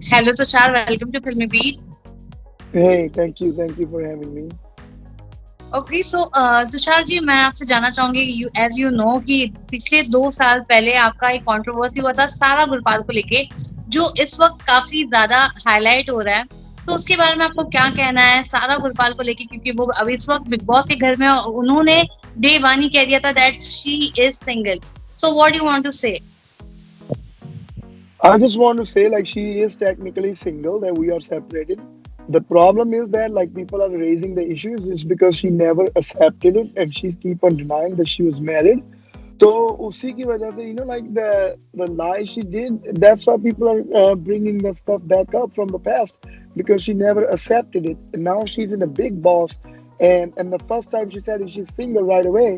Hello Tushar, welcome to Filmy Beat. Hey, thank you for having me. Okay so Tushar ji मैं आपसे जानना चाहूंगी as you know कि पिछले 2 साल पहले आपका एक कंट्रोवर्सी हुआ था सारा गुरपाल को लेके जो इस वक्त काफी ज्यादा हाईलाइट हो रहा है तो उसके बारे में आपको क्या कहना है सारा गुरपाल को लेके क्योंकि वो अभी इस वक्त बिग बॉस के घर में और उन्होंने डे वन ही कह दिया था that she is single so what you want to say I just want to say, like, she is technically single, that we are separated. The problem is that, like, people are raising the issues is because she never accepted it and she keep on denying that she was married. So, usi ki wajah se, like the lie she did, that's why people are bringing that stuff back up from the past because she never accepted it. And now she's in a big boss, and the first time she said she's single right away.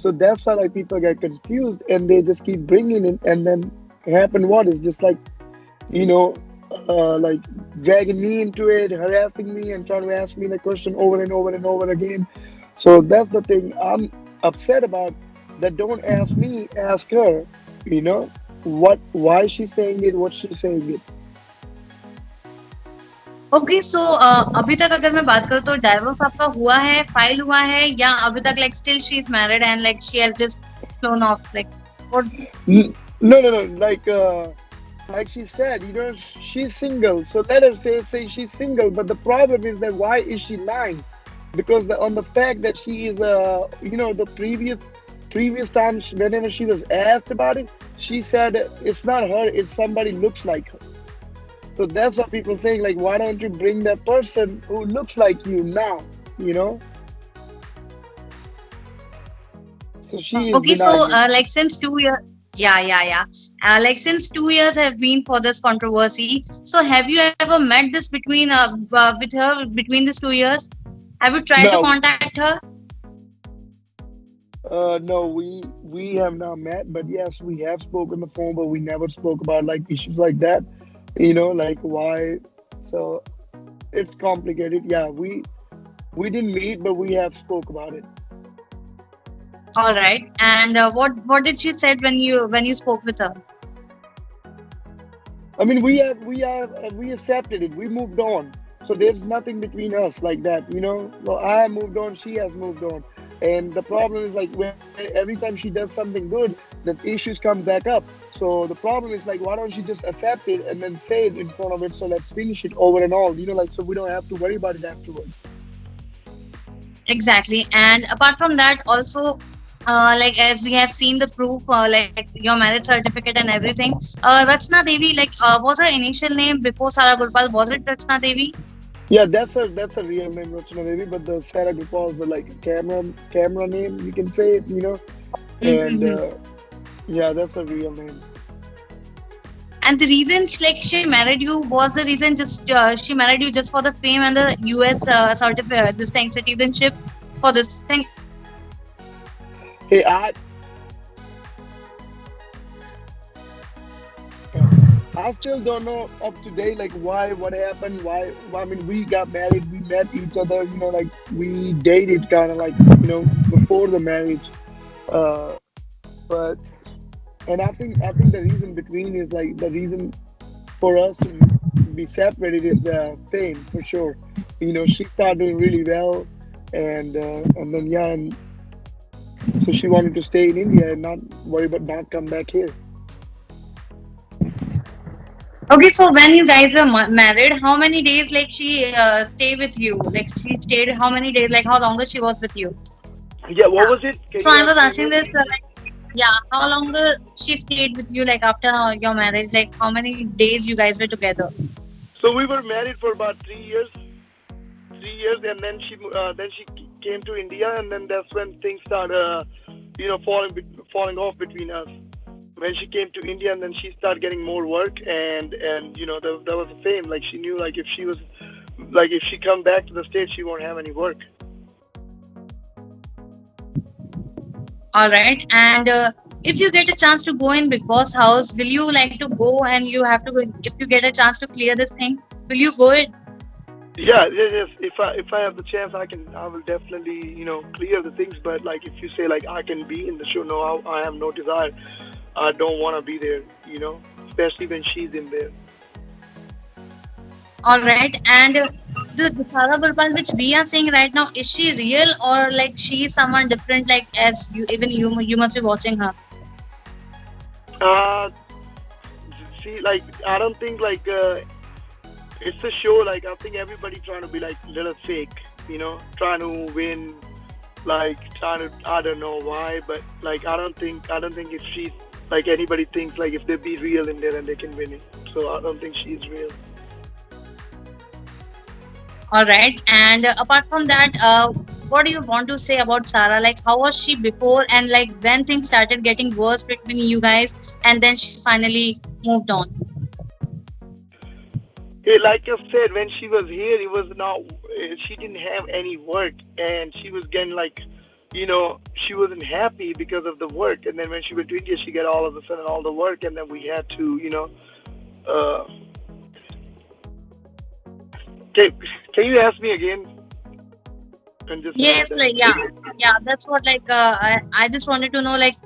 So that's why like people get confused and they just keep bringing it, and then happen what is just like you know, like dragging me into it, harassing me, and trying to ask me the question over and over and over again. So that's the thing I'm upset about. That don't ask me, ask her. You know why she's saying it, what she's saying it. Okay so अभी तक अगर मैं बात करूँ तो divorce आपका हुआ है फाइल हुआ है या अभी तक like still she is married and like she has just phloem of like what No. Like she said, she's single. So let her say she's single. But the problem is that why is she lying? Because on the fact that she is, the previous time whenever she was asked about it, she said it's not her. It's somebody looks like her. So that's what people saying. Like, why don't you bring that person who looks like you now? You know. So she is okay so denying it. like since 2 years yeah like since 2 years have been for this controversy so have you ever met this between with her between these 2 years have you tried to No, contact her no, we have not met, but yes, we have spoken on the phone, but we never spoke about like issues like that. Like why. So it's complicated. Yeah, we didn't meet, but we have spoke about it. all right and what did she said when you spoke with her I mean, we accepted it. We moved on. So there's nothing between us like that. Well, I have moved on. She has moved on. And the problem is like every time she does something good, the issues come back up. So the problem is like, why don't she just accept it and then say it in front of it? So let's finish it over and all. Like so we don't have to worry about it afterwards. exactly and apart from that also like as we have seen the proof like your marriage certificate and everything Rachna Devi like was her initial name before Sara Gurpal was it Rachna Devi Yeah, that's a real name, Rachna Devi. But the Sara Gurpal is like a camera name, you can say it. And yeah, that's a real name. and the reason like she married you was the reason just she married you just for the fame and the US certificate this thing citizenship for this thing Hey, I still don't know up to date like why, what happened, why. I mean, we got married, we met each other. Like we dated kind of like before the marriage. Uh, but and I think the reason between is like the reason for us to be separated is the fame for sure. She started doing really well, and then yeah, and so she wanted to stay in India and not worry about not come back here. okay so when you guys were married how many days like she stay with you like she stayed how many days like how longer she was with you Yeah, what yeah was it? Can so you I was ask me asking again? this like yeah how longer she stayed with you like after your marriage like how many days you guys were together So we were married for about 3 years, 3 years, and then she came to India, and then that's when things started, falling off between us. When she came to India, and then she started getting more work, and that was the same. Like she knew, like if she come back to the States, she won't have any work. all right and if you get a chance to go in Big Boss house will you like to go and you have to go if you get a chance to clear this thing will you go it Yeah, yes, yes. If I have the chance, I will definitely clear the things. But like if you say like I can be in the show, no, I have no desire. I don't want to be there. Especially when she's in there. All right, and the Sara Gurpal which we are seeing right now, is she real or like she is someone different? Like as you, even you must be watching her. Uh, see, like I don't think like it's a show. Like I think everybody trying to be like little fake, trying to win, like trying to. I don't know why, but like I don't think if she's like anybody thinks like if they be real in there and they can win it. So I don't think she's real. All right, and apart from that, what do you want to say about Sara? Like how was she before, and like when things started getting worse between you guys, and then she finally moved on. Like I said, when she was here, it was not. She didn't have any work, and she was getting like, she wasn't happy because of the work. And then when she went to India, she got all of a sudden all the work, and then we had to, uh, can can you ask me again and just Yes, about that? like yeah, yeah. That's what like I just wanted to know like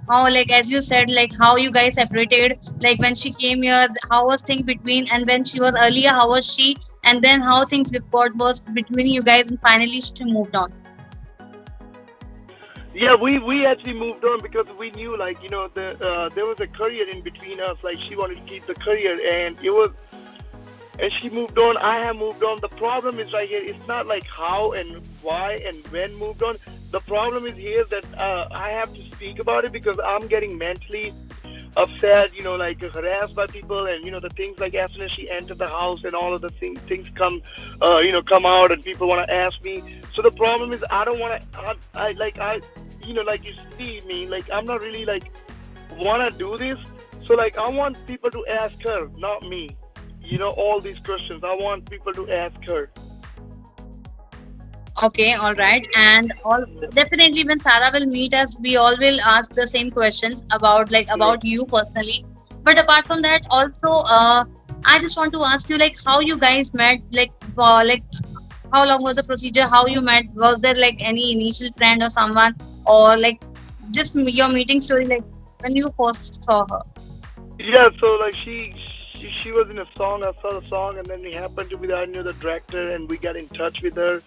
how like as you said like how you guys separated like when she came here how was thing between and when she was earlier how was she and then how things got worse between you guys and finally she moved on. Yeah, we actually moved on because we knew like there was a career in between us. Like she wanted to keep the career, and she moved on. I have moved on. The problem is right here. It's not like how and why and when moved on. The problem is here that I have to speak about it because I'm getting mentally upset. Like harassed by people, and the things like as soon as she entered the house and all of the things come, come out, and people want to ask me. So the problem is I don't want to. Like you see me, like I'm not really like want to do this. So like I want people to ask her, not me. All these questions. I want people to ask her. Okay, all right, and all definitely when Sarah will meet us we all will ask the same questions about like Yeah. about you personally, but apart from that also I just want to ask you like how you guys met like how long was the procedure? How you met? Was there like any initial friend or someone, or like just your meeting story, like when you first saw her? Yeah. So like she was in a song. I saw the song, and then we happened to be there. I knew the director, and we got in touch with her.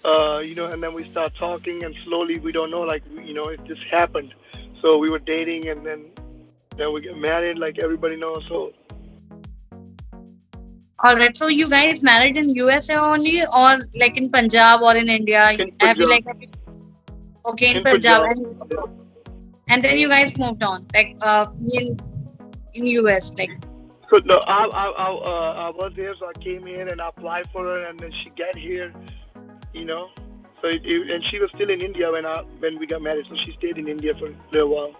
And then we start talking, and slowly we don't know, like it just happened. So we were dating, and then we get married, like everybody knows. So All right, so you guys married in USA only, or like in Punjab or in India? in Have you Punjab, like okay in in Punjab, Punjab. and then you guys moved on like in US like. So no, I was there, so I came here and I applied for her, and then she got here. You know, and she was still in India when we got married, so she stayed in India for a little while.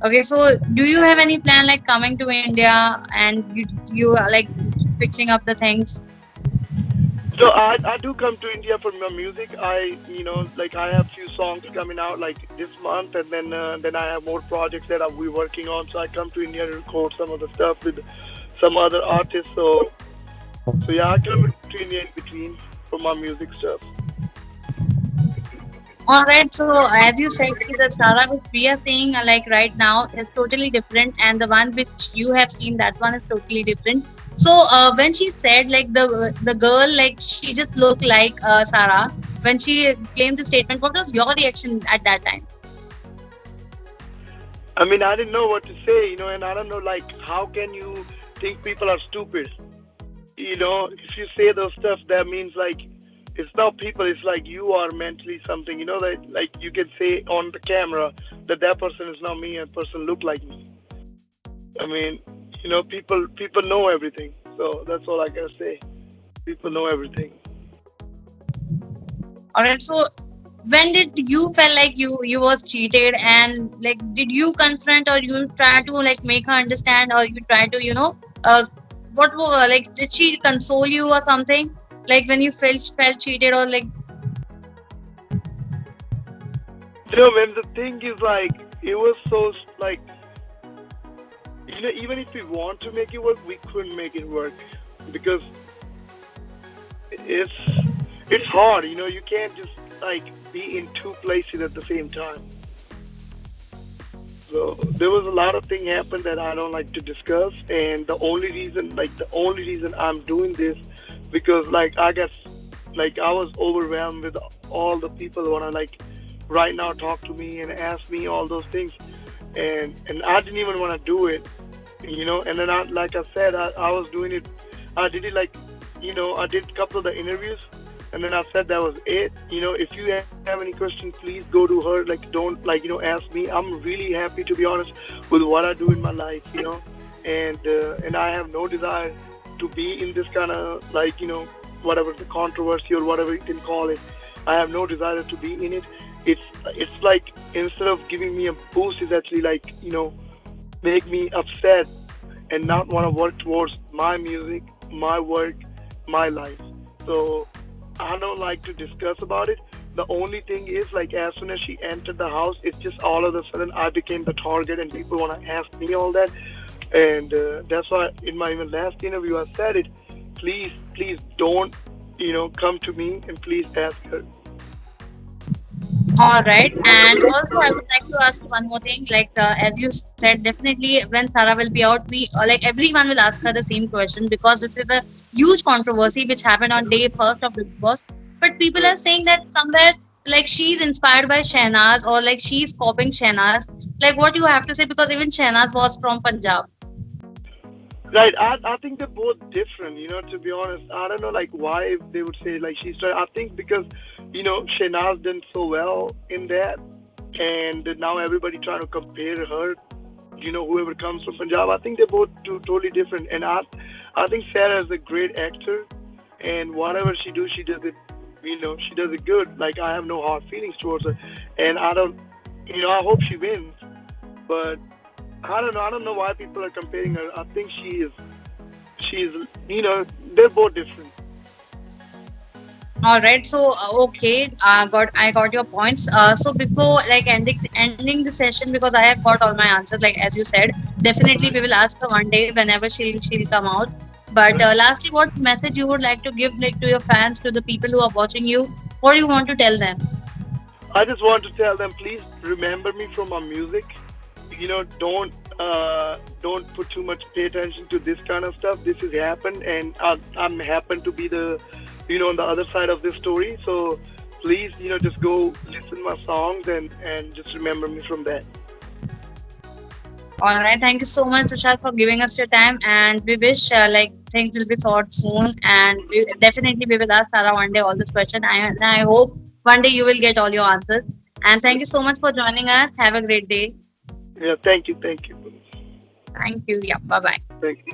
Okay, so do you have any plan like coming to India and you are like fixing up the things? So I do come to India for my music. Like I have few songs coming out like this month, and then I have more projects that we working on. So I come to India to record some of the stuff with some other artists. So yeah, I come to India in between for my music stuff. All right, so as you said, the Sara which we are seeing like right now is totally different, and the one which you have seen that one is totally different. So when she said like the girl like she just looked like Sara when she claimed the statement, what was your reaction at that time? I mean, I didn't know what to say, and I don't know like how can you think people are stupid? If you say those stuff, that means like it's not people. It's like you are mentally something. That like you can say on the camera that person is not me and person look like me. I mean, people know everything. So that's all I gotta say. People know everything. All right, so when did you felt like you was cheated and like did you confront or you try to like make her understand or you try to uh like did she console you or something like when you felt cheated or like. When the thing is like it was so like even if we want to make it work, we couldn't make it work because it's it's hard. You can't just like be in two places at the same time. So there was a lot of things happened that I don't like to discuss, and the only reason I'm doing this because like I guess like I was overwhelmed with all the people who wanna like right now talk to me and ask me all those things, and I didn't even want to do it, And then like I said, I was doing it. I did it like, I did a couple of the interviews, and then I said that was it. If you have any questions, please go to her. Like, don't like, ask me. I'm really happy to be honest with what I do in my life, and I have no desire to be in this kind of like, whatever the controversy or whatever you can call it. I have no desire to be in it. It's like instead of giving me a boost, it's actually like, make me upset and not want to work towards my music, my work, my life. So I don't like to discuss about it. The only thing is, like, as soon as she entered the house, it's just all of a sudden I became the target, and people want to ask me all that. And that's why in my even last interview I said it. Please, please don't, come to me and please ask her. All right. And also, I would like to ask you one more thing. Like, as you said, definitely when Sarah will be out, we like everyone will ask her the same question because this is a huge controversy which happened on day first of Big Boss. But people are Right. saying that somewhere like she's inspired by Shehnaz or like she's copying Shehnaz. Like, what you have to say because even Shehnaz was from Punjab. Right. I think they're both different, to be honest. I don't know like why they would say like she's trying. I think because, Shahnaz did so well in that, and now everybody trying to compare her, whoever comes from Punjab. I think they're both totally different. And I think Sarah is a great actor, and whatever she do, she does it good. Like I have no hard feelings towards her, and I don't, I hope she wins. But I don't know. I don't know why people are comparing her. I think she's, they're both different. All right. So okay, got I got your points. So before like ending the session because I have got all my answers. Like as you said, definitely we Right. will ask her one day whenever she'll come out. But Right. lastly, what message you would like to give like to your fans, to the people who are watching you? What do you want to tell them? I just want to tell them, please remember me from my music. Don't put too much pay attention to this kind of stuff. This has happened, and I'm happen to be the, on the other side of this story. So please, just go listen my songs and just remember me from that. All right. Thank you so much, Tushar, for giving us your time, and we wish like things will be sorted soon. And definitely we will ask Sarah one day all this question. I hope one day you will get all your answers. And thank you so much for joining us. Have a great day. Yeah. Thank you. Thank you. Thank you. Yeah. Bye bye. Thank you.